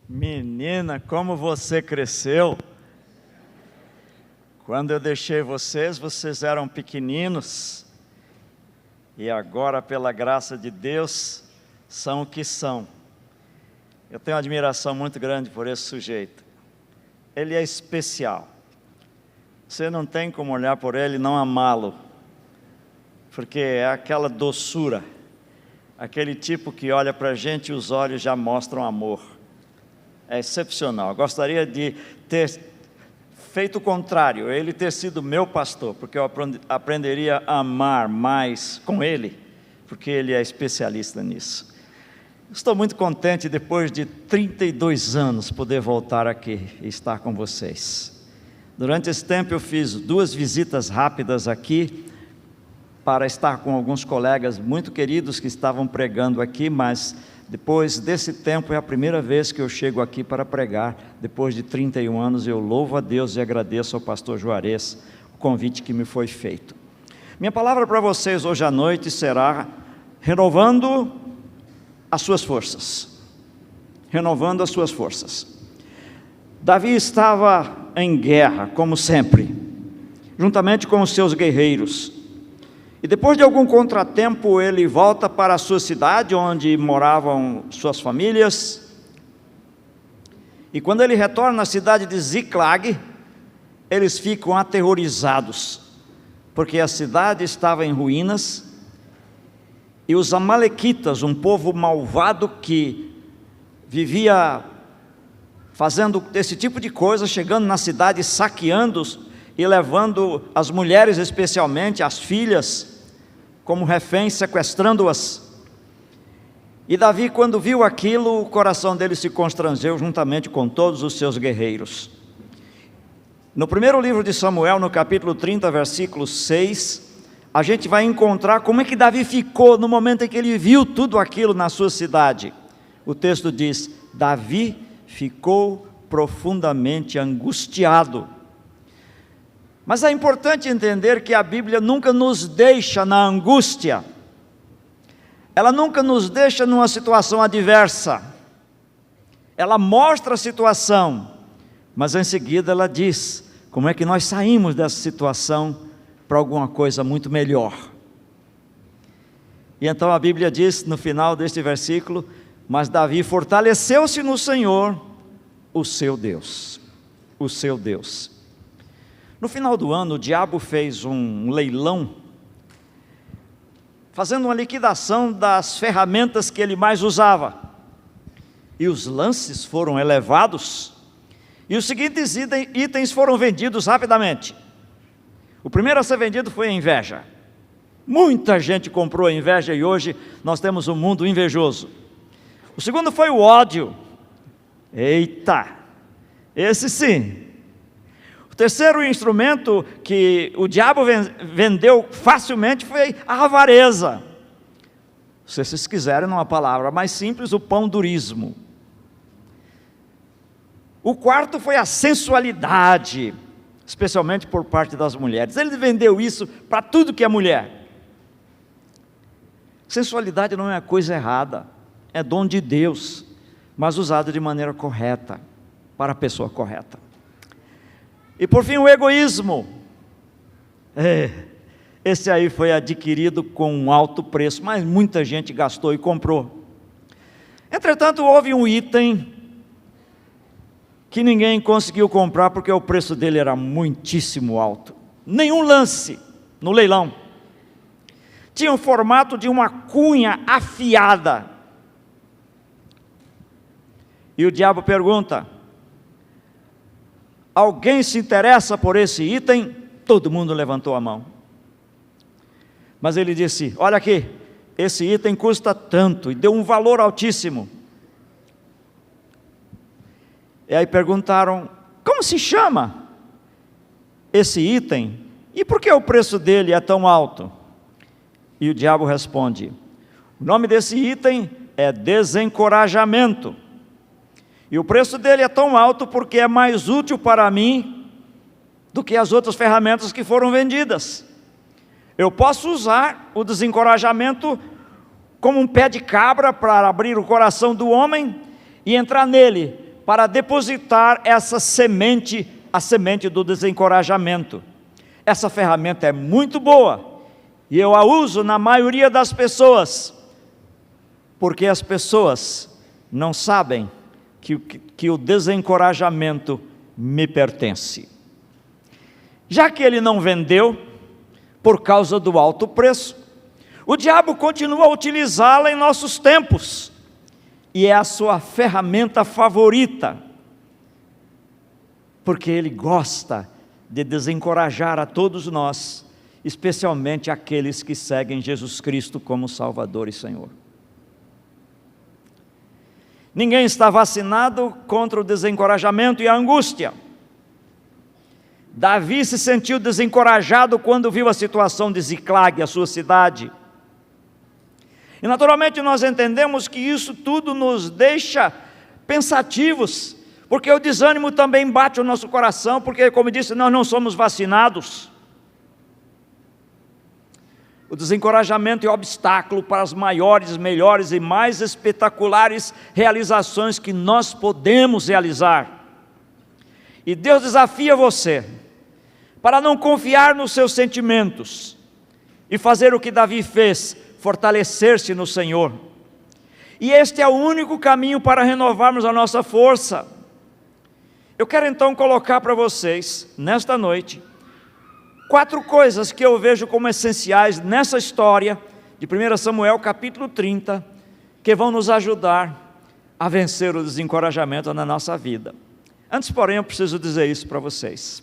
Menina, como você cresceu. Quando eu deixei vocês eram pequeninos. E agora, pela graça de Deus, são o que são. Eu tenho uma admiração muito grande por esse sujeito. Ele é especial. Você não tem como olhar por ele e não amá-lo. Porque é aquela doçura. Aquele tipo que olha para a gente e os olhos já mostram amor. É excepcional. Gostaria de ter feito o contrário, ele ter sido meu pastor, porque eu aprenderia a amar mais com ele, porque ele é especialista nisso. Estou muito contente, depois de 32 anos, poder voltar aqui e estar com vocês. Durante esse tempo eu fiz 2 visitas rápidas aqui, para estar com alguns colegas muito queridos que estavam pregando aqui, mas depois desse tempo é a primeira vez que eu chego aqui para pregar. Depois de 31 anos eu louvo a Deus e agradeço ao pastor Juarez o convite que me foi feito. Minha palavra para vocês hoje à noite será renovando as suas forças. Renovando as suas forças. Davi estava em guerra, como sempre, juntamente com os seus guerreiros. E depois de algum contratempo, ele volta para a sua cidade, onde moravam suas famílias. E quando ele retorna à cidade de Ziclag, eles ficam aterrorizados, porque a cidade estava em ruínas, e os amalequitas, um povo malvado que vivia fazendo esse tipo de coisa, chegando na cidade, saqueando-os, e levando as mulheres, especialmente as filhas, como reféns, sequestrando-as. E Davi, quando viu aquilo, o coração dele se constrangeu juntamente com todos os seus guerreiros. No primeiro livro de Samuel, no capítulo 30, versículo 6, a gente vai encontrar como é que Davi ficou no momento em que ele viu tudo aquilo na sua cidade. O texto diz: Davi ficou profundamente angustiado. Mas é importante entender que a Bíblia nunca nos deixa na angústia. Ela nunca nos deixa numa situação adversa. Ela mostra a situação, mas em seguida ela diz como é que nós saímos dessa situação para alguma coisa muito melhor. E então a Bíblia diz no final deste versículo: mas Davi fortaleceu-se no Senhor, o seu Deus. O seu Deus. No final do ano, o diabo fez um leilão, fazendo uma liquidação das ferramentas que ele mais usava. E os lances foram elevados, e os seguintes itens foram vendidos rapidamente. O primeiro a ser vendido foi a inveja. Muita gente comprou a inveja e hoje nós temos um mundo invejoso. O segundo foi o ódio. Eita, esse sim. O terceiro instrumento que o diabo vendeu facilmente foi a avareza. Se vocês quiserem, numa palavra mais simples, o pão-durismo. O quarto foi a sensualidade, especialmente por parte das mulheres. Ele vendeu isso para tudo que é mulher. Sensualidade não é coisa errada, é dom de Deus, mas usado de maneira correta, para a pessoa correta. E por fim o egoísmo. Esse aí foi adquirido com um alto preço, mas muita gente gastou e comprou. Entretanto, houve um item que ninguém conseguiu comprar, porque o preço dele era muitíssimo alto. Nenhum lance no leilão tinha o formato de uma cunha afiada. E o diabo pergunta: alguém se interessa por esse item? Todo mundo levantou a mão. Mas ele disse: olha aqui, esse item custa tanto, e deu um valor altíssimo. E aí perguntaram: como se chama esse item? E por que o preço dele é tão alto? E o diabo responde: o nome desse item é desencorajamento. E o preço dele é tão alto porque é mais útil para mim do que as outras ferramentas que foram vendidas. Eu posso usar o desencorajamento como um pé de cabra para abrir o coração do homem e entrar nele para depositar essa semente, a semente do desencorajamento. Essa ferramenta é muito boa, e eu a uso na maioria das pessoas, porque as pessoas não sabem que o desencorajamento me pertence. Já que ele não vendeu, por causa do alto preço, o diabo continua a utilizá-la em nossos tempos, e é a sua ferramenta favorita, porque ele gosta de desencorajar a todos nós, especialmente aqueles que seguem Jesus Cristo como Salvador e Senhor. Ninguém está vacinado contra o desencorajamento e a angústia. Davi se sentiu desencorajado quando viu a situação de Ziclag, a sua cidade. E naturalmente nós entendemos que isso tudo nos deixa pensativos, porque o desânimo também bate no nosso coração, porque, como disse, nós não somos vacinados. O desencorajamento é obstáculo para as maiores, melhores e mais espetaculares realizações que nós podemos realizar. E Deus desafia você para não confiar nos seus sentimentos e fazer o que Davi fez, fortalecer-se no Senhor. E este é o único caminho para renovarmos a nossa força. Eu quero então colocar para vocês, nesta noite, 4 coisas que eu vejo como essenciais nessa história de 1 Samuel capítulo 30, que vão nos ajudar a vencer o desencorajamento na nossa vida. Antes, porém, eu preciso dizer isso para vocês.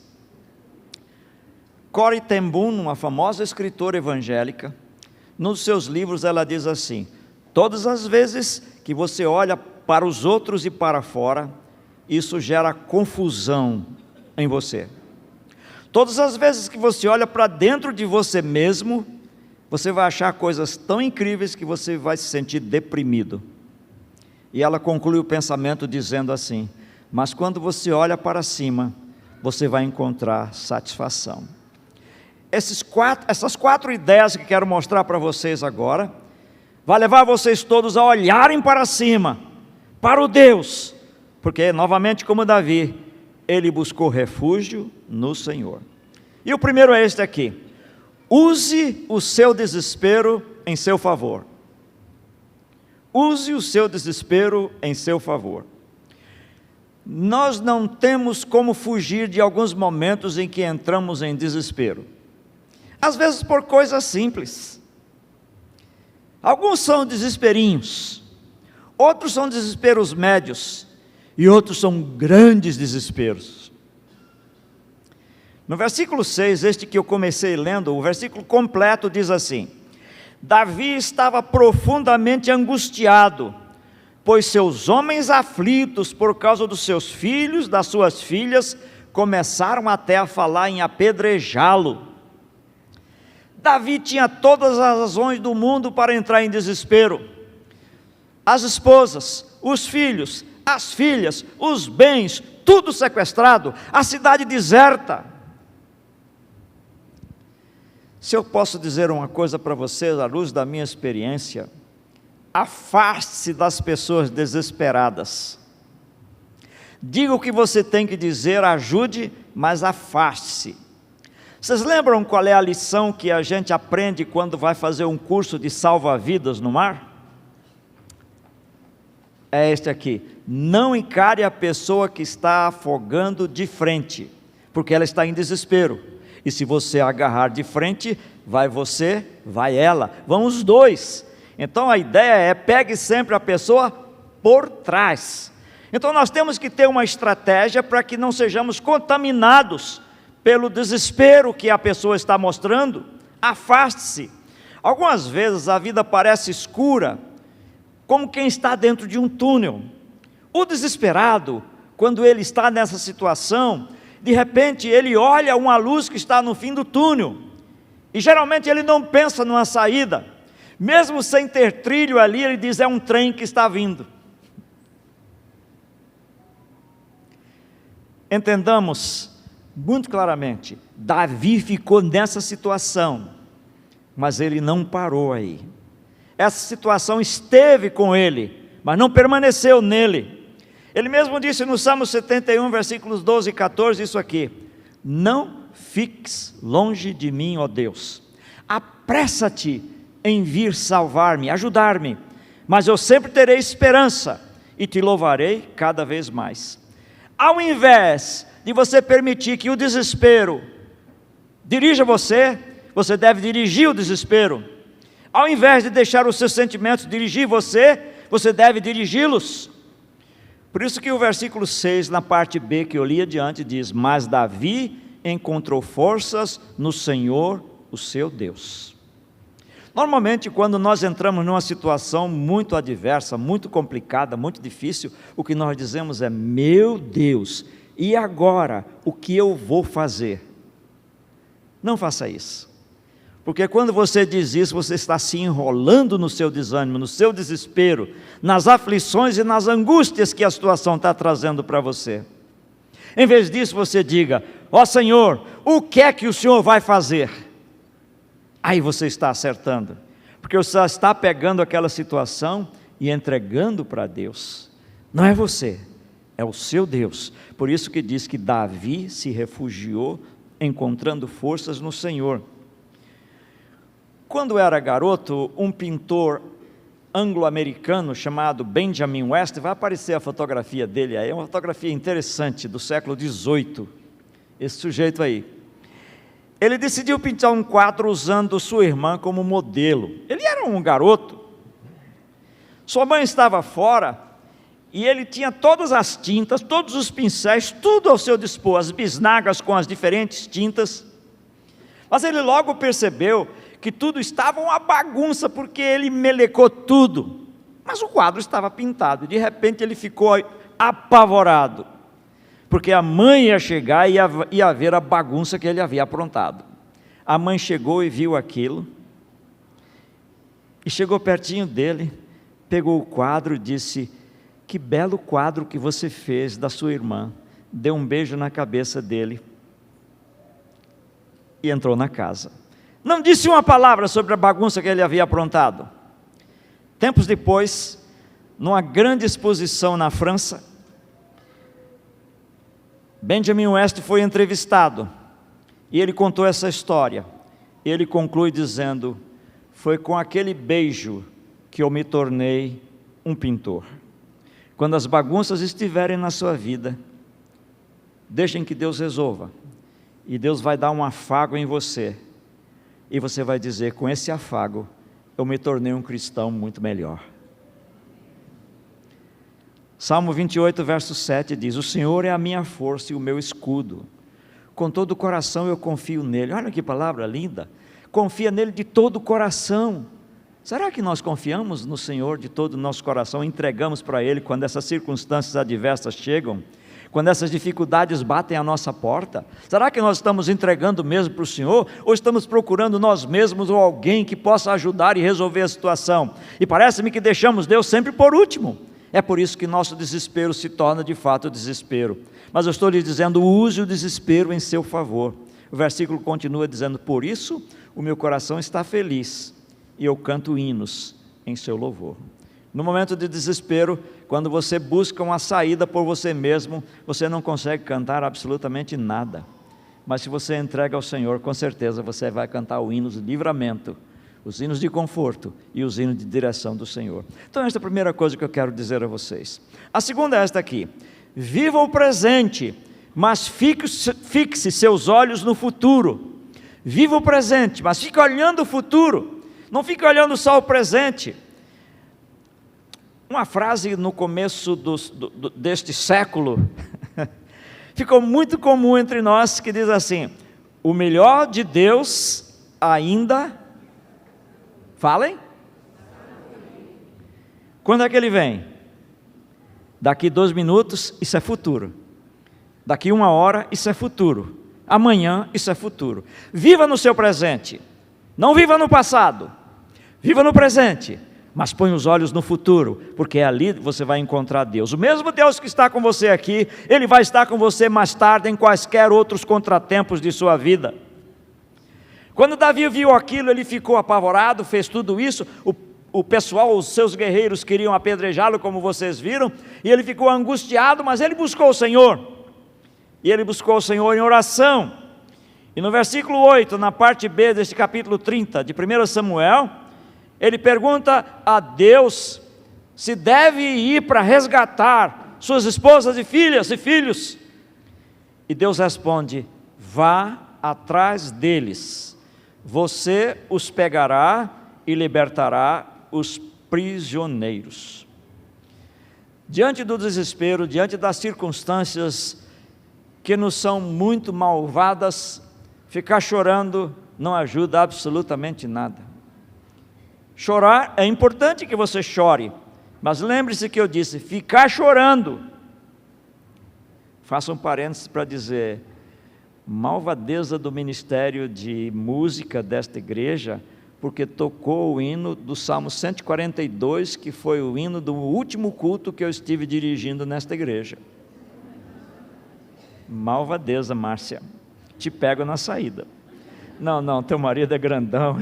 Corrie ten Boom, uma famosa escritora evangélica, nos seus livros ela diz assim: todas as vezes que você olha para os outros e para fora, isso gera confusão em você. Todas as vezes que você olha para dentro de você mesmo, você vai achar coisas tão incríveis que você vai se sentir deprimido. E ela conclui o pensamento dizendo assim: mas quando você olha para cima, você vai encontrar satisfação. Essas 4 ideias que quero mostrar para vocês agora, vai levar vocês todos a olharem para cima, para o Deus, porque novamente como Davi, ele buscou refúgio no Senhor. E o primeiro é este aqui: use o seu desespero em seu favor. Use o seu desespero em seu favor. Nós não temos como fugir de alguns momentos em que entramos em desespero. Às vezes por coisas simples. Alguns são desesperinhos, outros são desesperos médios, e outros são grandes desesperos. No versículo 6, este que eu comecei lendo, o versículo completo diz assim: Davi estava profundamente angustiado, pois seus homens aflitos por causa dos seus filhos, das suas filhas, começaram até a falar em apedrejá-lo. Davi tinha todas as razões do mundo para entrar em desespero. As esposas, os filhos, as filhas, os bens, tudo sequestrado, a cidade deserta. Se eu posso dizer uma coisa para vocês, à luz da minha experiência, afaste-se das pessoas desesperadas. Diga o que você tem que dizer, ajude, mas afaste-se. Vocês lembram qual é a lição que a gente aprende quando vai fazer um curso de salva-vidas no mar? É este aqui: não encare a pessoa que está afogando de frente, porque ela está em desespero, e se você agarrar de frente, vai você, vai ela, vão os dois. Então a ideia é: pegue sempre a pessoa por trás. Então nós temos que ter uma estratégia para que não sejamos contaminados pelo desespero que a pessoa está mostrando. Afaste-se. Algumas vezes a vida parece escura, como quem está dentro de um túnel. O desesperado, quando ele está nessa situação, de repente ele olha uma luz que está no fim do túnel, e geralmente ele não pensa numa saída, mesmo sem ter trilho ali, ele diz: é um trem que está vindo. Entendamos muito claramente, Davi ficou nessa situação, mas ele não parou aí. Essa situação esteve com ele, mas não permaneceu nele. Ele mesmo disse no Salmo 71, versículos 12 e 14, isso aqui: não fiques longe de mim, ó Deus, apressa-te em vir salvar-me, ajudar-me, mas eu sempre terei esperança e te louvarei cada vez mais. Ao invés de você permitir que o desespero dirija você, você deve dirigir o desespero. Ao invés de deixar os seus sentimentos dirigir você, você deve dirigi-los. Por isso que o versículo 6, na parte B que eu li adiante, diz: mas Davi encontrou forças no Senhor, o seu Deus. Normalmente, quando nós entramos numa situação muito adversa, muito complicada, muito difícil, o que nós dizemos é: meu Deus, e agora, o que eu vou fazer? Não faça isso, porque quando você diz isso, você está se enrolando no seu desânimo, no seu desespero, nas aflições e nas angústias que a situação está trazendo para você. Em vez disso, você diga: ó Senhor, o que é que o Senhor vai fazer? Aí você está acertando, porque você está pegando aquela situação e entregando para Deus. Não é você, é o seu Deus. Por isso que diz que Davi se refugiou, encontrando forças no Senhor. Quando era garoto, um pintor anglo-americano chamado Benjamin West, vai aparecer a fotografia dele aí, é uma fotografia interessante, do século XVIII, esse sujeito aí. Ele decidiu pintar um quadro usando sua irmã como modelo. Ele era um garoto, sua mãe estava fora, e ele tinha todas as tintas, todos os pincéis, tudo ao seu dispor, as bisnagas com as diferentes tintas, mas ele logo percebeu que tudo estava uma bagunça, porque ele melecou tudo, mas o quadro estava pintado. De repente ele ficou apavorado, porque a mãe ia chegar e ia ver a bagunça que ele havia aprontado. A mãe chegou e viu aquilo, e chegou pertinho dele, pegou o quadro e disse: que belo quadro que você fez da sua irmã. Deu um beijo na cabeça dele e entrou na casa. Não disse uma palavra sobre a bagunça que ele havia aprontado. Tempos depois, numa grande exposição na França, Benjamin West foi entrevistado, e ele contou essa história. Ele conclui dizendo: foi com aquele beijo que eu me tornei um pintor. Quando as bagunças estiverem na sua vida, deixem que Deus resolva, e Deus vai dar um afago em você, e você vai dizer: com esse afago, eu me tornei um cristão muito melhor. Salmo 28, verso 7 diz: o Senhor é a minha força e o meu escudo, com todo o coração eu confio nele. Olha que palavra linda, confia nele de todo o coração. Será que nós confiamos no Senhor de todo o nosso coração, entregamos para Ele quando essas circunstâncias adversas chegam, quando essas dificuldades batem à nossa porta? Será que nós estamos entregando mesmo para o Senhor, ou estamos procurando nós mesmos ou alguém que possa ajudar e resolver a situação? E parece-me que deixamos Deus sempre por último. É por isso que nosso desespero se torna de fato desespero. Mas eu estou lhe dizendo: use o desespero em seu favor. O versículo continua dizendo: por isso o meu coração está feliz, e eu canto hinos em seu louvor. No momento de desespero, quando você busca uma saída por você mesmo, você não consegue cantar absolutamente nada. Mas se você entrega ao Senhor, com certeza você vai cantar os hinos de livramento, os hinos de conforto e os hinos de direção do Senhor. Então esta é a primeira coisa que eu quero dizer a vocês. A segunda é esta aqui: viva o presente, mas fixe seus olhos no futuro. Viva o presente, mas fique olhando o futuro. Não fique olhando só o presente. Uma frase no começo deste século ficou muito comum entre nós, que diz assim: o melhor de Deus ainda... Falem? Quando é que ele vem? Daqui 2 minutos, isso é futuro. Daqui 1 hora, isso é futuro. Amanhã, isso é futuro. Viva no seu presente. Não viva no passado, viva no presente, mas põe os olhos no futuro, porque ali você vai encontrar Deus. O mesmo Deus que está com você aqui, Ele vai estar com você mais tarde em quaisquer outros contratempos de sua vida. Quando Davi viu aquilo, ele ficou apavorado, fez tudo isso. o pessoal, os seus guerreiros queriam apedrejá-lo, como vocês viram, e ele ficou angustiado, mas ele buscou o Senhor. E ele buscou o Senhor em oração. E no versículo 8, na parte B deste capítulo 30 de 1 Samuel, ele pergunta a Deus se deve ir para resgatar suas esposas e filhas e filhos. E Deus responde: vá atrás deles, você os pegará e libertará os prisioneiros. Diante do desespero, diante das circunstâncias que nos são muito malvadas, ficar chorando não ajuda absolutamente nada. Chorar, é importante que você chore, mas lembre-se que eu disse, ficar chorando. Faça um parênteses para dizer, malvadeza do ministério de música desta igreja, porque tocou o hino do Salmo 142, que foi o hino do último culto que eu estive dirigindo nesta igreja. Malvadeza, Márcia, te pego na saída. Não, teu marido é grandão,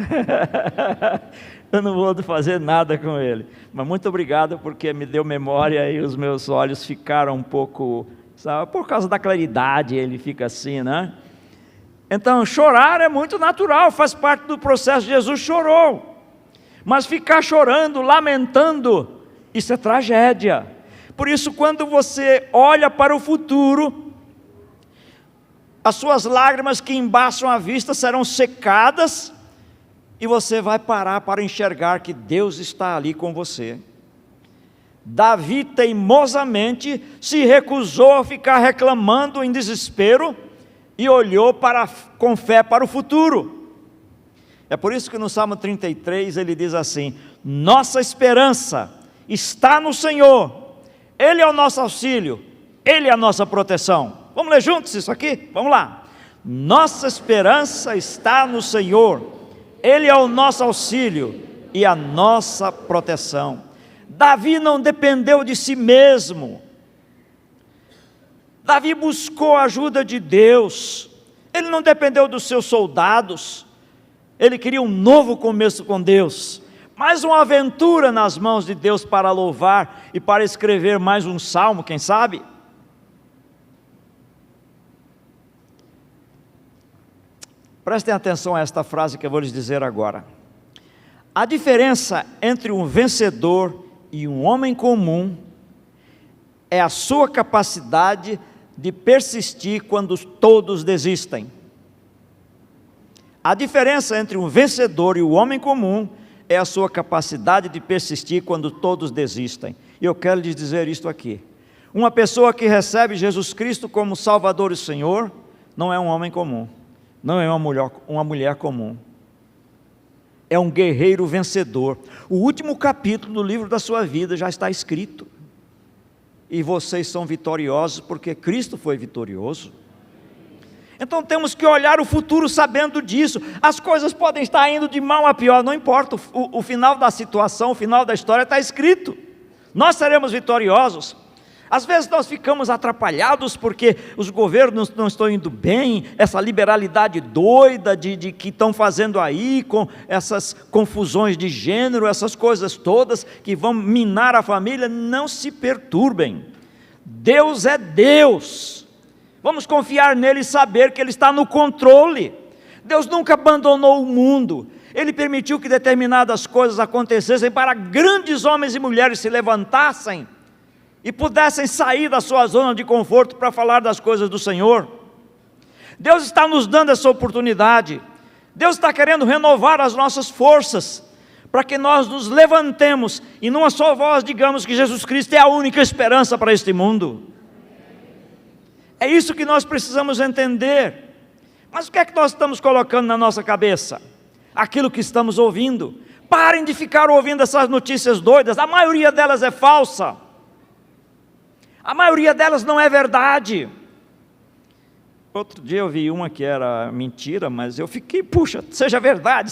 eu não vou fazer nada com ele, mas muito obrigado porque me deu memória e os meus olhos ficaram um pouco, sabe, por causa da claridade ele fica assim, né? Então chorar é muito natural, faz parte do processo. Jesus chorou, mas ficar chorando, lamentando, isso é tragédia. Por isso, quando você olha para o futuro, as suas lágrimas que embaçam a vista serão secadas, e você vai parar para enxergar que Deus está ali com você. Davi teimosamente se recusou a ficar reclamando em desespero, e olhou com fé para o futuro. É por isso que no Salmo 33 ele diz assim: nossa esperança está no Senhor, Ele é o nosso auxílio, Ele é a nossa proteção. Vamos ler juntos isso aqui? Vamos lá. Nossa esperança está no Senhor, Ele é o nosso auxílio e a nossa proteção. Davi não dependeu de si mesmo, Davi buscou a ajuda de Deus, ele não dependeu dos seus soldados, ele queria um novo começo com Deus, mais uma aventura nas mãos de Deus para louvar e para escrever mais um salmo, quem sabe? Prestem atenção a esta frase que eu vou lhes dizer agora. A diferença entre um vencedor e um homem comum é a sua capacidade de persistir quando todos desistem. A diferença entre um vencedor e o homem comum é a sua capacidade de persistir quando todos desistem. E eu quero lhes dizer isto aqui: uma pessoa que recebe Jesus Cristo como Salvador e Senhor, não é um homem comum, não é uma mulher comum, é um guerreiro vencedor. O último capítulo do livro da sua vida já está escrito, e vocês são vitoriosos porque Cristo foi vitorioso. Então temos que olhar o futuro sabendo disso. As coisas podem estar indo de mal a pior, não importa, o final da situação, o final da história está escrito, nós seremos vitoriosos. Às vezes nós ficamos atrapalhados porque os governos não estão indo bem, essa liberalidade doida de que estão fazendo aí, com essas confusões de gênero, essas coisas todas que vão minar a família. Não se perturbem, Deus é Deus, vamos confiar nele e saber que Ele está no controle. Deus nunca abandonou o mundo, Ele permitiu que determinadas coisas acontecessem para grandes homens e mulheres se levantassem e pudessem sair da sua zona de conforto para falar das coisas do Senhor. Deus está nos dando essa oportunidade, Deus está querendo renovar as nossas forças, para que nós nos levantemos, e numa só voz digamos que Jesus Cristo é a única esperança para este mundo. É isso que nós precisamos entender. Mas o que é que nós estamos colocando na nossa cabeça? Aquilo que estamos ouvindo. Parem de ficar ouvindo essas notícias doidas, a maioria delas é falsa, a maioria delas não é verdade. Outro dia eu vi uma que era mentira, mas eu fiquei, puxa, seja verdade,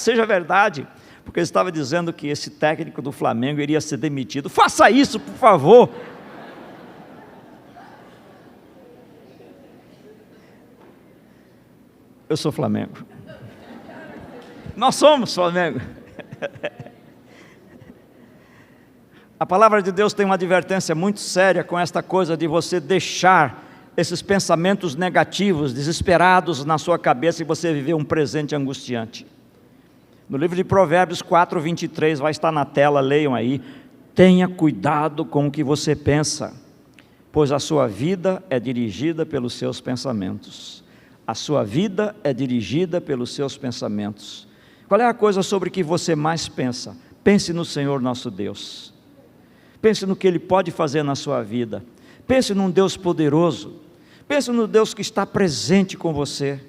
porque ele estava dizendo que esse técnico do Flamengo iria ser demitido. Faça isso, por favor. Eu sou Flamengo, nós somos Flamengo. palavra de Deus tem uma advertência muito séria com esta coisa de você deixar esses pensamentos negativos, desesperados na sua cabeça e você viver um presente angustiante. No livro de Provérbios 4:23, vai estar na tela, leiam aí. Tenha cuidado com o que você pensa, pois a sua vida é dirigida pelos seus pensamentos. A sua vida é dirigida pelos seus pensamentos. Qual é a coisa sobre que você mais pensa? Pense no Senhor nosso Deus. Pense no que Ele pode fazer na sua vida. Pense num Deus poderoso. Pense no Deus que está presente com você.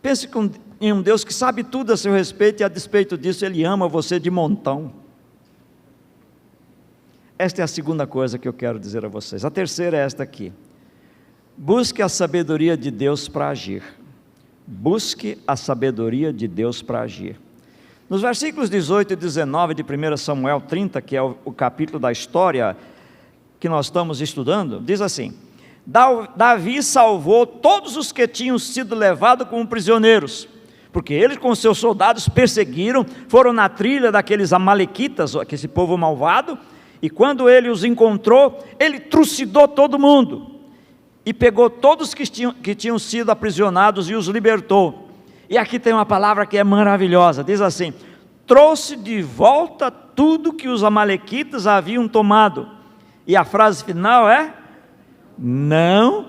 Pense em um Deus que sabe tudo a seu respeito e a despeito disso Ele ama você de montão. Esta é a segunda coisa que eu quero dizer a vocês. A terceira é esta aqui. Busque a sabedoria de Deus para agir. Busque a sabedoria de Deus para agir. Nos versículos 18 e 19 de 1 Samuel 30, que é o capítulo da história que nós estamos estudando, diz assim: Davi salvou todos os que tinham sido levados como prisioneiros, porque eles com seus soldados perseguiram, foram na trilha daqueles amalequitas, esse povo malvado, e quando ele os encontrou, ele trucidou todo mundo, e pegou todos que tinham sido aprisionados e os libertou. E aqui tem uma palavra que é maravilhosa, diz assim: trouxe de volta tudo que os amalequitas haviam tomado. E a frase final é: não.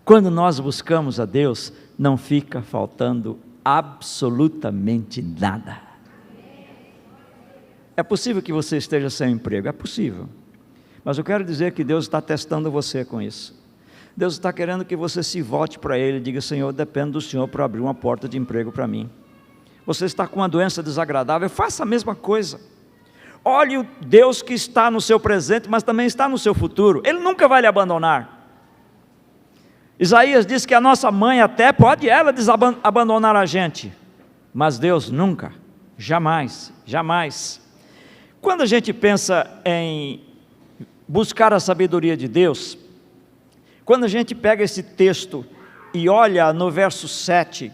Quando nós buscamos a Deus, não fica faltando absolutamente nada. É possível que você esteja sem emprego, é possível, mas eu quero dizer que Deus está testando você com isso. Deus está querendo que você se volte para Ele e diga: Senhor, dependo do Senhor para abrir uma porta de emprego para mim. Você está com uma doença desagradável, faça a mesma coisa. Olhe o Deus que está no seu presente, mas também está no seu futuro. Ele nunca vai lhe abandonar. Isaías diz que a nossa mãe até pode ela abandonar a gente, mas Deus nunca, jamais, jamais. Quando a gente pensa em buscar a sabedoria de Deus, quando a gente pega esse texto e olha no verso 7,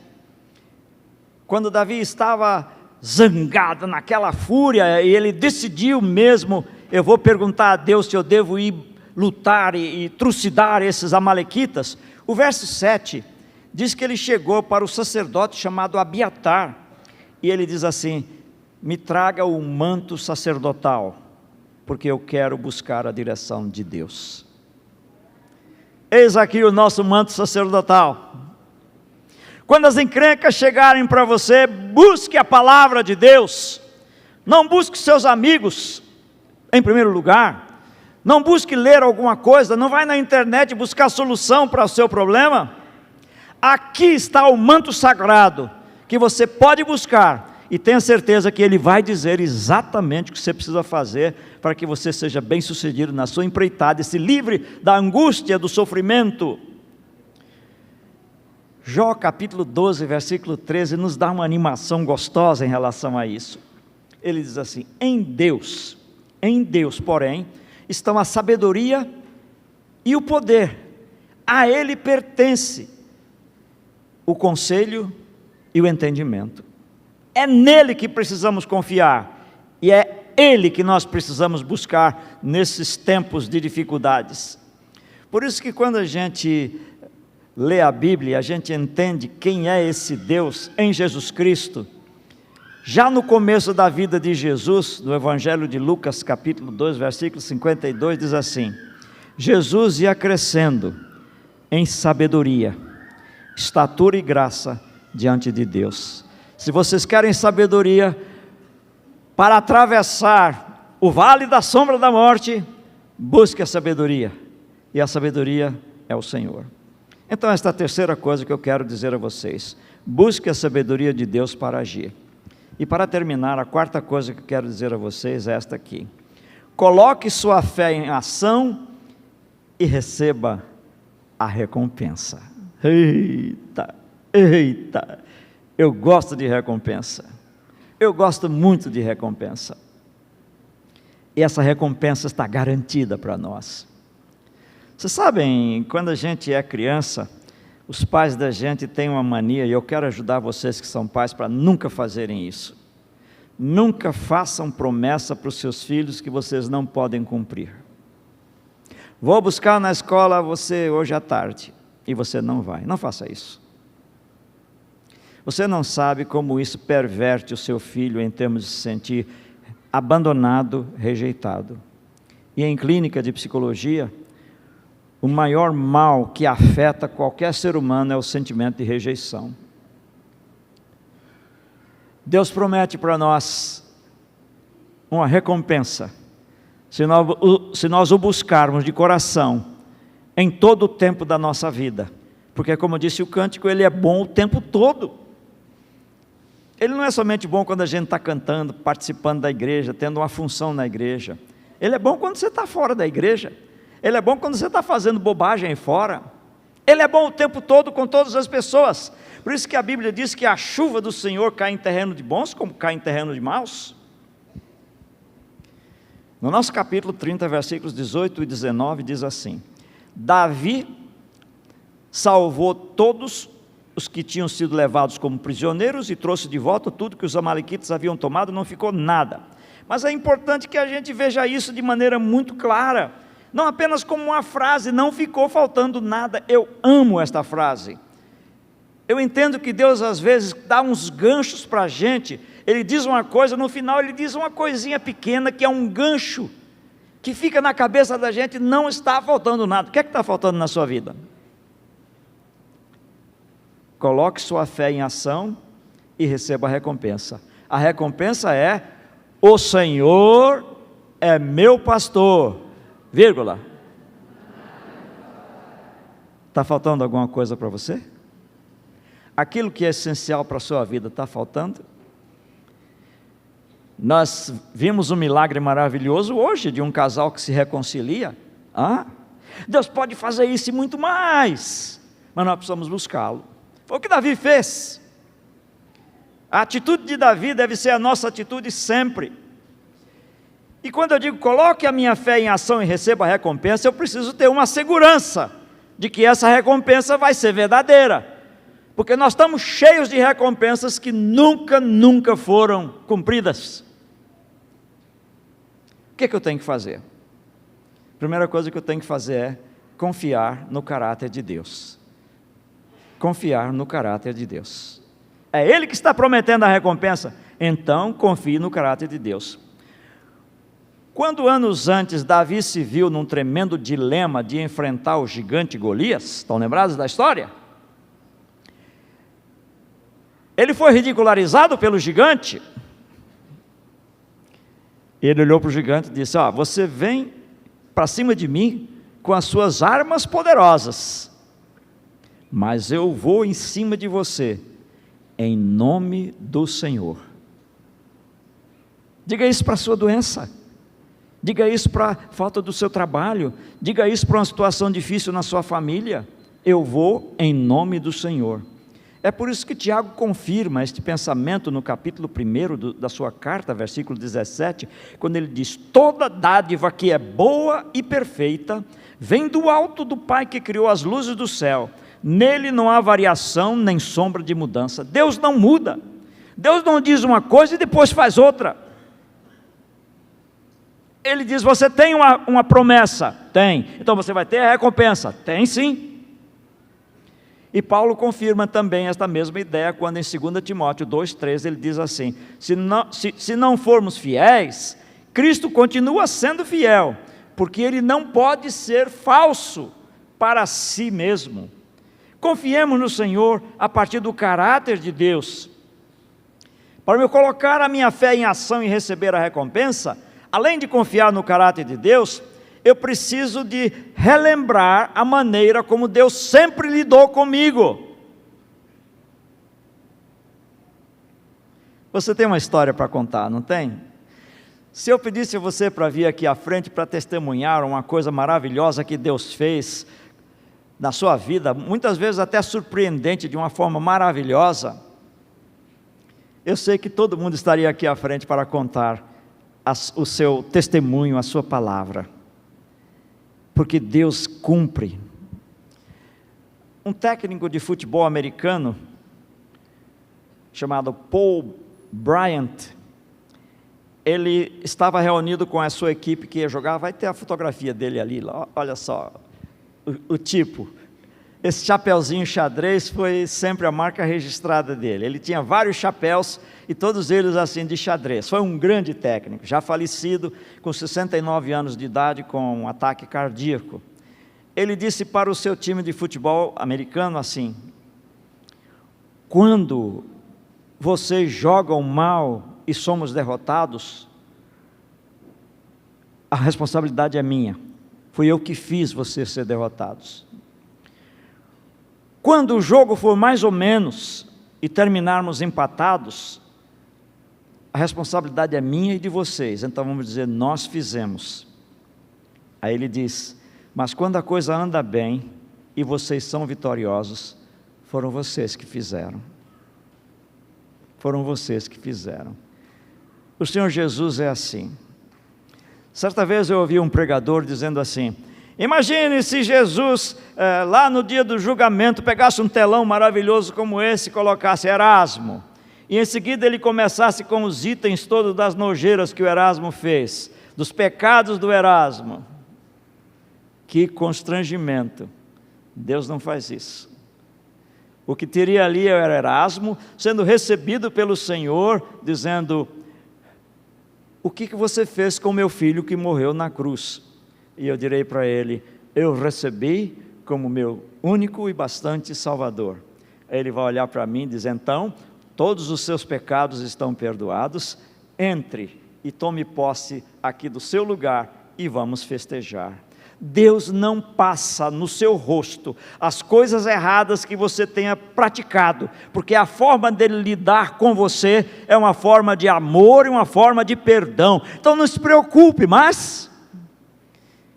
quando Davi estava zangado, naquela fúria, e ele decidiu mesmo: eu vou perguntar a Deus se eu devo ir lutar e trucidar esses amalequitas. O verso 7 diz que ele chegou para o sacerdote chamado Abiatar, e ele diz assim: me traga o manto sacerdotal, porque eu quero buscar a direção de Deus. Eis aqui o nosso manto sacerdotal. Quando as encrencas chegarem para você, busque a palavra de Deus. Não busque seus amigos em primeiro lugar. Não busque ler alguma coisa. Não vai na internet buscar solução para o seu problema. Aqui está o manto sagrado que você pode buscar, e tenha certeza que ele vai dizer exatamente o que você precisa fazer para que você seja bem sucedido na sua empreitada e se livre da angústia, do sofrimento. Jó capítulo 12, versículo 13, nos dá uma animação gostosa em relação a isso. Ele diz assim: em Deus, porém, estão a sabedoria e o poder, a Ele pertence o conselho e o entendimento. É nele que precisamos confiar, e é Ele que nós precisamos buscar nesses tempos de dificuldades. Por isso que quando a gente lê a Bíblia, a gente entende quem é esse Deus em Jesus Cristo. Já no começo da vida de Jesus, no Evangelho de Lucas capítulo 2, versículo 52, diz assim: Jesus ia crescendo em sabedoria, estatura e graça diante de Deus. Se vocês querem sabedoria para atravessar o vale da sombra da morte, busque a sabedoria, e a sabedoria é o Senhor. Então esta é a terceira coisa que eu quero dizer a vocês: busque a sabedoria de Deus para agir. E para terminar, a quarta coisa que eu quero dizer a vocês é esta aqui: coloque sua fé em ação e receba a recompensa. Eita, eu gosto de recompensa, eu gosto muito de recompensa, e essa recompensa está garantida para nós. Vocês sabem, quando a gente é criança, os pais da gente têm uma mania, e eu quero ajudar vocês que são pais para nunca fazerem isso. Nunca façam promessa para os seus filhos que vocês não podem cumprir. Vou buscar na escola você hoje à tarde, e você não vai. Não faça isso. Você não sabe como isso perverte o seu filho em termos de se sentir abandonado, rejeitado. E em clínica de psicologia, o maior mal que afeta qualquer ser humano é o sentimento de rejeição. Deus promete para nós uma recompensa, se nós o buscarmos de coração, em todo o tempo da nossa vida, porque como disse o cântico, Ele é bom o tempo todo. Ele não é somente bom quando a gente está cantando, participando da igreja, tendo uma função na igreja. Ele é bom quando você está fora da igreja. Ele é bom quando você está fazendo bobagem aí fora. Ele é bom o tempo todo com todas as pessoas. Por isso que a Bíblia diz que a chuva do Senhor cai em terreno de bons, como cai em terreno de maus. No nosso capítulo 30, versículos 18 e 19, diz assim: Davi salvou todos os que tinham sido levados como prisioneiros e trouxe de volta tudo que os amalequitas haviam tomado, não ficou nada. Mas é importante que a gente veja isso de maneira muito clara, não apenas como uma frase, não ficou faltando nada. Eu amo esta frase. Eu entendo que Deus às vezes dá uns ganchos para a gente. Ele diz uma coisa, no final ele diz uma coisinha pequena que é um gancho, que fica na cabeça da gente, não está faltando nada. O que é que está faltando na sua vida? Coloque sua fé em ação e receba a recompensa. A recompensa é: o Senhor é meu pastor, vírgula. Está faltando alguma coisa para você? Aquilo que é essencial para a sua vida está faltando? Nós vimos um milagre maravilhoso hoje de um casal que se reconcilia. Deus pode fazer isso e muito mais, mas nós precisamos buscá-lo. Foi o que Davi fez. A atitude de Davi deve ser a nossa atitude sempre. E quando eu digo coloque a minha fé em ação e receba a recompensa, eu preciso ter uma segurança de que essa recompensa vai ser verdadeira, porque nós estamos cheios de recompensas que nunca foram cumpridas. O que eu tenho que fazer? A primeira coisa que eu tenho que fazer é confiar no caráter de Deus. Confiar no caráter de Deus. É Ele que está prometendo a recompensa, então confie no caráter de Deus. Quando anos antes Davi se viu num tremendo dilema de enfrentar o gigante Golias, estão lembrados da história? Ele foi ridicularizado pelo gigante. Ele olhou para o gigante e disse: você vem para cima de mim com as suas armas poderosas, mas eu vou em cima de você, em nome do Senhor. Diga isso para a sua doença, diga isso para a falta do seu trabalho, diga isso para uma situação difícil na sua família. Eu vou em nome do Senhor. É por isso que Tiago confirma este pensamento no capítulo 1 da sua carta, versículo 17, quando ele diz: toda dádiva que é boa e perfeita, vem do alto do Pai que criou as luzes do céu. Nele não há variação nem sombra de mudança. Deus não muda. Deus não diz uma coisa e depois faz outra. Ele diz: você tem uma promessa? Tem. Então você vai ter a recompensa? Tem sim. E Paulo confirma também esta mesma ideia quando em 2 Timóteo 2,3 ele diz assim: se não formos fiéis, Cristo continua sendo fiel, porque Ele não pode ser falso para si mesmo. Confiemos no Senhor a partir do caráter de Deus. Para eu colocar a minha fé em ação e receber a recompensa, além de confiar no caráter de Deus, eu preciso de relembrar a maneira como Deus sempre lidou comigo. Você tem uma história para contar, não tem? Se eu pedisse a você para vir aqui à frente para testemunhar uma coisa maravilhosa que Deus fez na sua vida, muitas vezes até surpreendente, de uma forma maravilhosa, eu sei que todo mundo estaria aqui à frente para contar o seu testemunho, a sua palavra, porque Deus cumpre. Um técnico de futebol americano, chamado Paul Bryant, ele estava reunido com a sua equipe que ia jogar. Vai ter a fotografia dele ali, olha só, o tipo. Esse chapeuzinho xadrez foi sempre a marca registrada dele. Ele tinha vários chapéus e todos eles assim de xadrez. Foi um grande técnico, já falecido, com 69 anos de idade, com um ataque cardíaco. Ele disse para o seu time de futebol americano assim: quando vocês jogam mal e somos derrotados, a responsabilidade é minha. Fui eu que fiz vocês ser derrotados. Quando o jogo for mais ou menos e terminarmos empatados, a responsabilidade é minha e de vocês. Então vamos dizer, nós fizemos. Aí ele diz: mas quando a coisa anda bem e vocês são vitoriosos, foram vocês que fizeram. Foram vocês que fizeram. O Senhor Jesus é assim. Certa vez eu ouvi um pregador dizendo assim: imagine se Jesus, lá no dia do julgamento, pegasse um telão maravilhoso como esse e colocasse Erasmo, e em seguida ele começasse com os itens todos das nojeiras que o Erasmo fez, dos pecados do Erasmo. Que constrangimento. Deus não faz isso. O que teria ali era Erasmo sendo recebido pelo Senhor, dizendo: o que você fez com meu filho que morreu na cruz? E eu direi para ele: eu recebi como meu único e bastante Salvador. Aí ele vai olhar para mim e dizer: então, todos os seus pecados estão perdoados, entre e tome posse aqui do seu lugar e vamos festejar. Deus não passa no seu rosto as coisas erradas que você tenha praticado, porque a forma dele lidar com você é uma forma de amor e uma forma de perdão. Então não se preocupe, mas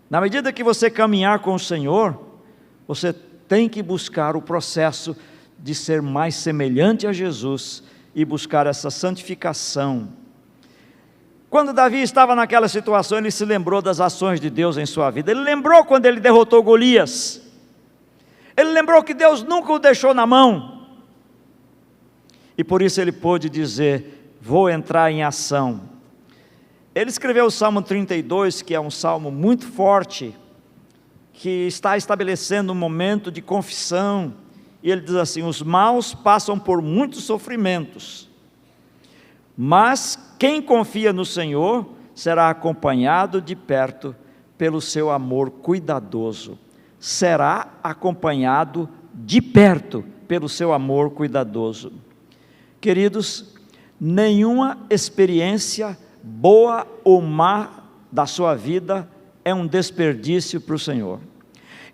na medida que você caminhar com o Senhor, você tem que buscar o processo de ser mais semelhante a Jesus e buscar essa santificação. Quando Davi estava naquela situação, ele se lembrou das ações de Deus em sua vida. Ele lembrou quando ele derrotou Golias. Ele lembrou que Deus nunca o deixou na mão. E por isso ele pôde dizer: vou entrar em ação. Ele escreveu o Salmo 32, que é um salmo muito forte, que está estabelecendo um momento de confissão. E ele diz assim: os maus passam por muitos sofrimentos, mas quem confia no Senhor será acompanhado de perto pelo seu amor cuidadoso. Será acompanhado de perto pelo seu amor cuidadoso. Queridos, nenhuma experiência boa ou má da sua vida é um desperdício para o Senhor.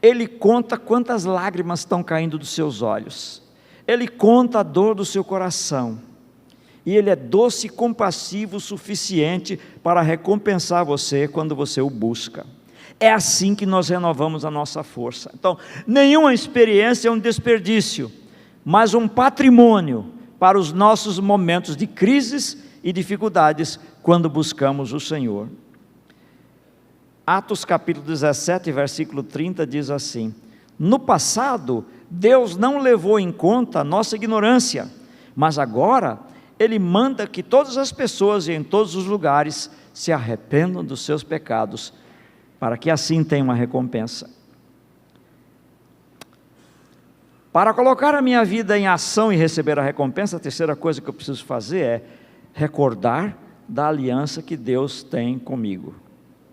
Ele conta quantas lágrimas estão caindo dos seus olhos. Ele conta a dor do seu coração. E Ele é doce e compassivo o suficiente para recompensar você quando você o busca. É assim que nós renovamos a nossa força. Então, nenhuma experiência é um desperdício, mas um patrimônio para os nossos momentos de crises e dificuldades quando buscamos o Senhor. Atos capítulo 17, versículo 30 diz assim: no passado, Deus não levou em conta a nossa ignorância, mas agora Ele manda que todas as pessoas e em todos os lugares se arrependam dos seus pecados, para que assim tenham uma recompensa. Para colocar a minha vida em ação e receber a recompensa, a terceira coisa que eu preciso fazer é recordar da aliança que Deus tem comigo.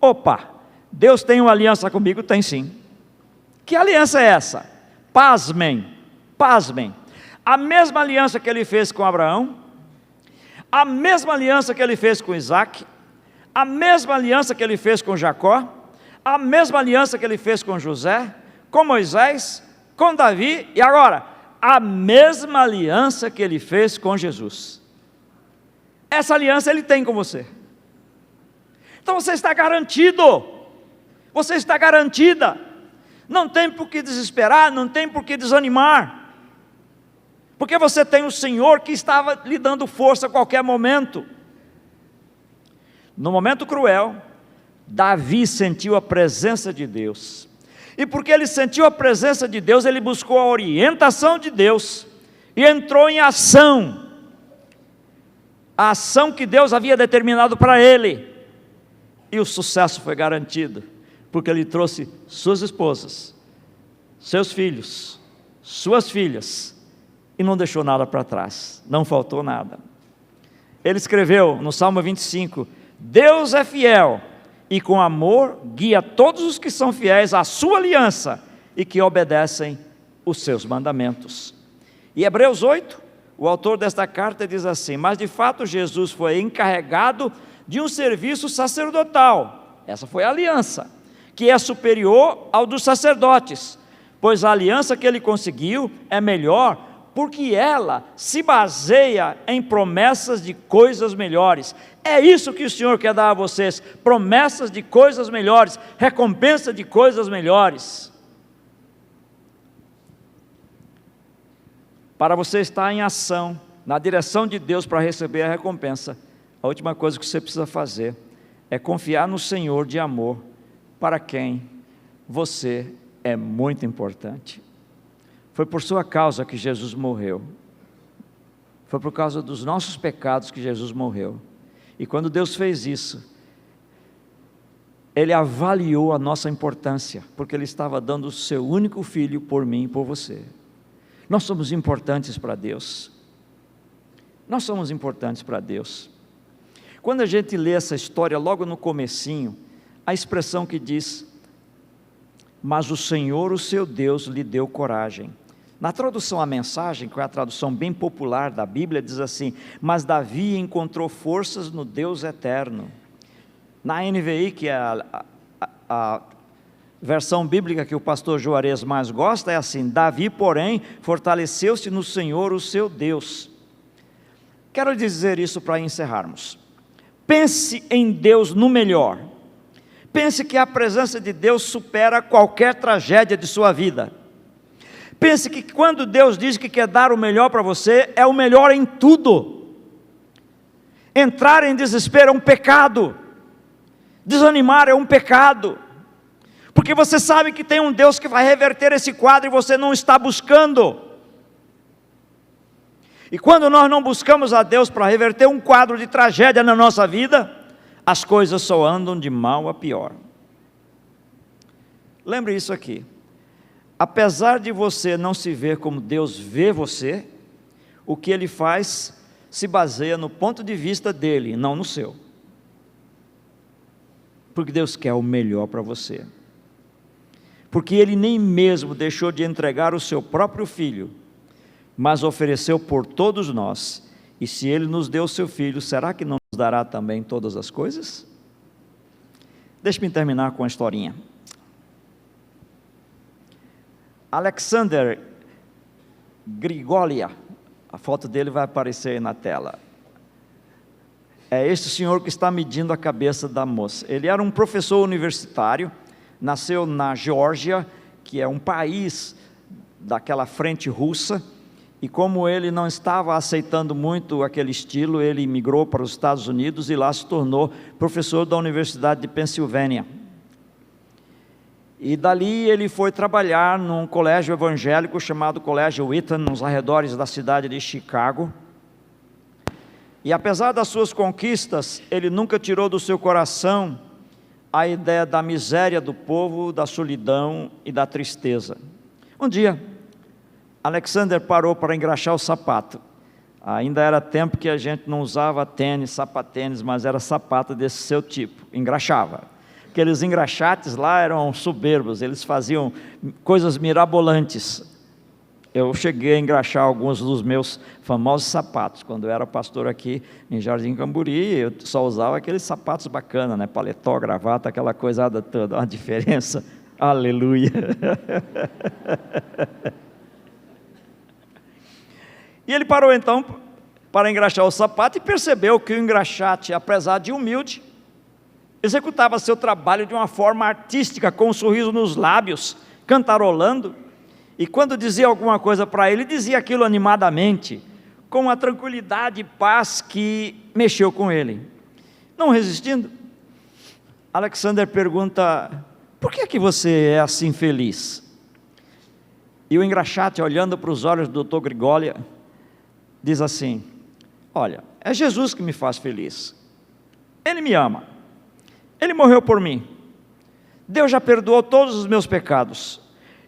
Opa, Deus tem uma aliança comigo? Tem sim. Que aliança é essa? Pasmem, pasmem. A mesma aliança que Ele fez com Abraão, a mesma aliança que Ele fez com Isaac, a mesma aliança que Ele fez com Jacó, a mesma aliança que Ele fez com José, com Moisés, com Davi, e agora, a mesma aliança que Ele fez com Jesus. Essa aliança Ele tem com você. Então você está garantido, você está garantida, não tem por que desesperar, não tem por que desanimar, porque você tem o Senhor que estava lhe dando força a qualquer momento. No momento cruel, Davi sentiu a presença de Deus, e porque ele sentiu a presença de Deus, ele buscou a orientação de Deus, e entrou em ação. a ação que Deus havia determinado para ele, e o sucesso foi garantido, porque ele trouxe suas esposas, seus filhos, suas filhas, e não deixou nada para trás, não faltou nada. Ele escreveu no Salmo 25, Deus é fiel, e com amor guia todos os que são fiéis à sua aliança, e que obedecem os seus mandamentos. E Hebreus 8, o autor desta carta diz assim, mas de fato Jesus foi encarregado de um serviço sacerdotal, essa foi a aliança, que é superior ao dos sacerdotes, pois a aliança que ele conseguiu é melhor, porque ela se baseia em promessas de coisas melhores. É isso que o Senhor quer dar a vocês, promessas de coisas melhores, recompensa de coisas melhores. Para você estar em ação, na direção de Deus para receber a recompensa, a última coisa que você precisa fazer é confiar no Senhor de amor, para quem você é muito importante. Foi por sua causa que Jesus morreu, foi por causa dos nossos pecados que Jesus morreu, e quando Deus fez isso, Ele avaliou a nossa importância, porque Ele estava dando o seu único filho por mim e por você. Nós somos importantes para Deus, nós somos importantes para Deus. Quando a gente lê essa história logo no comecinho, a expressão que diz, mas o Senhor, o seu Deus, lhe deu coragem. Na tradução A Mensagem, que é a tradução bem popular da Bíblia, diz assim, mas Davi encontrou forças no Deus eterno. Na NVI, que é a versão bíblica que o pastor Juarez mais gosta, é assim, Davi, porém, fortaleceu-se no Senhor, o seu Deus. Quero dizer isso para encerrarmos. Pense em Deus no melhor. Pense que a presença de Deus supera qualquer tragédia de sua vida. Pense que quando Deus diz que quer dar o melhor para você, é o melhor em tudo. Entrar em desespero é um pecado. Desanimar é um pecado. Porque você sabe que tem um Deus que vai reverter esse quadro e você não está buscando. E quando nós não buscamos a Deus para reverter um quadro de tragédia na nossa vida, as coisas só andam de mal a pior. Lembre isso aqui. Apesar de você não se ver como Deus vê você, o que Ele faz se baseia no ponto de vista dEle, não no seu. Porque Deus quer o melhor para você. Porque Ele nem mesmo deixou de entregar o seu próprio Filho, mas ofereceu por todos nós. E se Ele nos deu o seu Filho, será que não nos dará também todas as coisas? Deixe-me terminar com uma historinha. Alexander Grigolia, a foto dele vai aparecer aí na tela. É este senhor que está medindo a cabeça da moça. Ele era um professor universitário, nasceu na Geórgia, que é um país daquela frente russa, e como ele não estava aceitando muito aquele estilo, ele migrou para os Estados Unidos e lá se tornou professor da Universidade de Pensilvânia. E dali ele foi trabalhar num colégio evangélico chamado Colégio Wheaton, nos arredores da cidade de Chicago. E apesar das suas conquistas, ele nunca tirou do seu coração a ideia da miséria do povo, da solidão e da tristeza. Um dia, Alexander parou para engraxar o sapato. Ainda era tempo que a gente não usava tênis, sapatênis, mas era sapato desse seu tipo, engraxava. Aqueles engraxates lá eram soberbos, eles faziam coisas mirabolantes. Eu cheguei a engraxar alguns dos meus famosos sapatos. Quando eu era pastor aqui em Jardim Camburi, eu só usava aqueles sapatos bacanas, né? Paletó, gravata, aquela coisada toda, uma diferença. Aleluia! E ele parou então para engraxar o sapato e percebeu que o engraxate, apesar de humilde, executava seu trabalho de uma forma artística, com um sorriso nos lábios, cantarolando, e quando dizia alguma coisa para ele, dizia aquilo animadamente, com uma tranquilidade e paz que mexeu com ele. Não resistindo, Alexander pergunta, por que é que você é assim feliz? E o engraxate, olhando para os olhos do Dr. Grigolia, diz assim, olha, É Jesus que me faz feliz. Ele me ama. Ele morreu por mim. Deus já perdoou todos os meus pecados.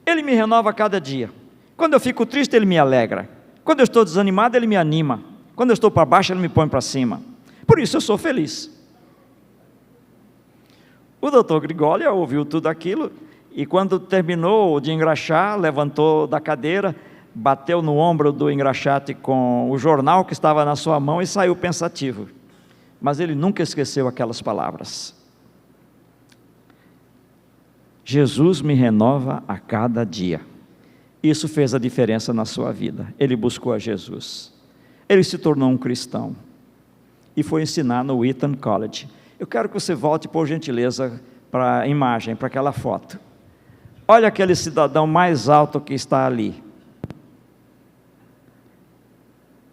Ele me renova a cada dia. Quando eu fico triste, Ele me alegra. Quando eu estou desanimado, Ele me anima. Quando eu estou para baixo, Ele me põe para cima. Por isso eu sou feliz. O doutor Grigólia ouviu tudo aquilo e quando terminou de engraxar, levantou da cadeira, bateu no ombro do engraxate com o jornal que estava na sua mão e saiu pensativo. Mas ele nunca esqueceu aquelas palavras. Jesus me renova a cada dia. Isso fez a diferença na sua vida. Ele buscou a Jesus. Ele se tornou um cristão e foi ensinar no Wheaton College. Eu quero que você volte, por gentileza, para a imagem, para aquela foto. Olha aquele cidadão mais alto que está ali.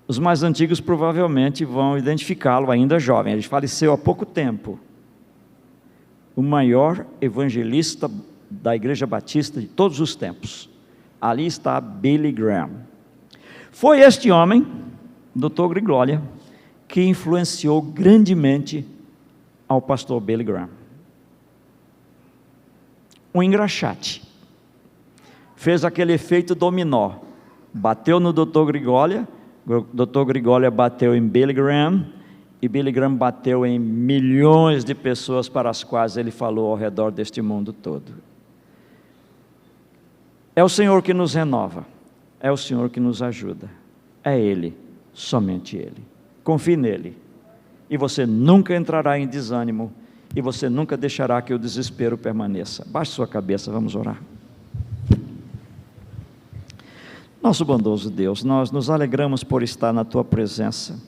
Os mais antigos provavelmente vão identificá-lo ainda jovem. Ele faleceu há pouco tempo. O maior evangelista da Igreja Batista de todos os tempos. Ali está Billy Graham. Foi este homem, Dr. Grigólia, que influenciou grandemente ao pastor Billy Graham. Um engraxate fez aquele efeito dominó, bateu no Dr. Grigólia, o Dr. Grigólia bateu em Billy Graham, e Billy Graham bateu em milhões de pessoas para as quais ele falou ao redor deste mundo todo. É o Senhor que nos renova, é o Senhor que nos ajuda, é Ele, somente Ele. Confie nele, e você nunca entrará em desânimo, e você nunca deixará que o desespero permaneça. Baixe sua cabeça, vamos orar. Nosso bondoso Deus, nós nos alegramos por estar na Tua presença,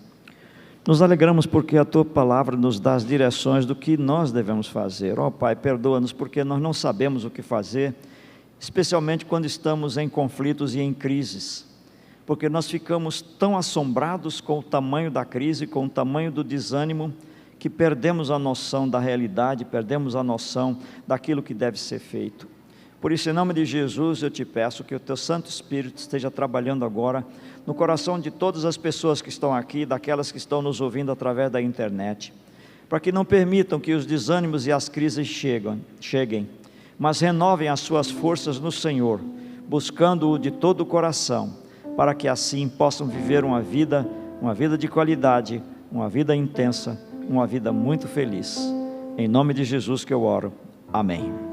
nos alegramos porque a Tua palavra nos dá as direções do que nós devemos fazer. Ó Pai, perdoa-nos porque nós não sabemos o que fazer, especialmente quando estamos em conflitos e em crises, porque nós ficamos tão assombrados com o tamanho da crise, com o tamanho do desânimo, que perdemos a noção da realidade, perdemos a noção daquilo que deve ser feito. Por isso, em nome de Jesus, eu te peço que o Teu Santo Espírito esteja trabalhando agora no coração de todas as pessoas que estão aqui, daquelas que estão nos ouvindo através da internet, para que não permitam que os desânimos e as crises cheguem, mas renovem as suas forças no Senhor, buscando-o de todo o coração, para que assim possam viver uma vida de qualidade, uma vida intensa, uma vida muito feliz. Em nome de Jesus que eu oro. Amém.